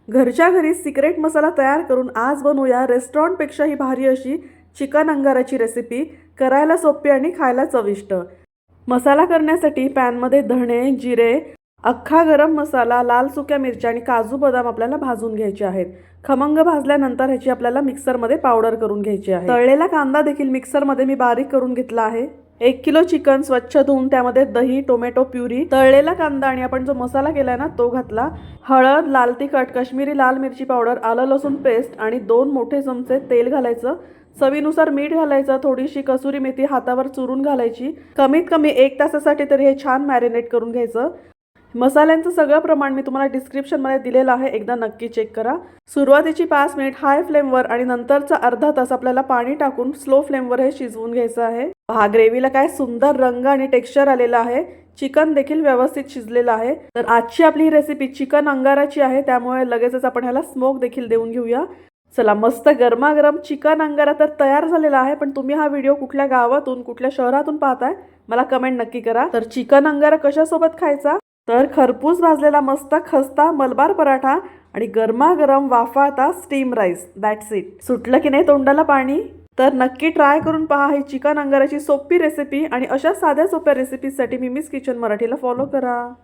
घरच्या घरी सिक्रेट मसाला तयार करून आज बनवूया रेस्टॉरंटपेक्षाही भारी अशी चिकन अंगाराची रेसिपी. करायला सोपी आणि खायला चविष्ट. मसाला करण्यासाठी पॅनमध्ये धणे, जिरे, अख्खा गरम मसाला, लाल सुक्या मिरच्या आणि काजू बदाम आपल्याला भाजून घ्यायचे आहेत. खमंग भाजल्यानंतर ह्याची आपल्याला मिक्सरमध्ये पावडर करून घ्यायची आहे. तळलेला कांदा देखील मिक्सरमध्ये मी बारीक करून घेतला आहे. 1 किलो चिकन स्वच्छ धुवून त्यामध्ये दही, टोमॅटो प्युरी, तळलेला कांदा आणि आपण जो मसाला केलाय ना तो घातला. हळद, लाल तिखट, काश्मीरी लाल मिरची पावडर, आलं लसूण पेस्ट आणि 2 मोठे चमचे तेल घालायचं. चवीनुसार मीठ घालायचं. थोडीशी कसुरी मेथी हातावर चुरून घालायची. कमीत कमी 1 तासासाठी तरी हे छान मॅरिनेट करून घ्यायचं. मसाल्यांचं सगळं प्रमाण मी तुम्हाला डिस्क्रिप्शनमध्ये दिलेलं आहे, एकदा नक्की चेक करा. सुरुवातीची 5 मिनिट हाय फ्लेमवर आणि नंतरचा अर्धा तास आपल्याला पाणी टाकून स्लो फ्लेमवर हे शिजवून घ्यायचं आहे. हा ग्रेव्हीला काय सुंदर रंग आणि टेक्स्चर आलेला आहे. चिकन देखील व्यवस्थित शिजलेलं आहे. तर आजची आपली ही रेसिपी चिकन अंगाराची आहे, त्यामुळे लगेचच आपण ह्याला स्मोक देखील देऊन घेऊया. चला, मस्त गरमागरम चिकन अंगारा तर तयार झालेला आहे. पण तुम्ही हा व्हिडिओ कुठल्या गावातून, कुठल्या शहरातून पाहताय मला कमेंट नक्की करा. तर चिकन अंगारा कशासोबत खायचा, तर खरपूस भाजलेला मस्त खस्ता मलबार पराठा आणि गरमागरम वाफाळता स्टीम राईस. That's it. सुटलं की नाही तोंडाला पाणी. तर नक्की ट्राय करून पहा ही चिकन अंगाराची सोपी रेसिपी. आणि अशा साध्या सोप्या रेसिपीसाठी मिमीज किचन मराठीला फॉलो करा.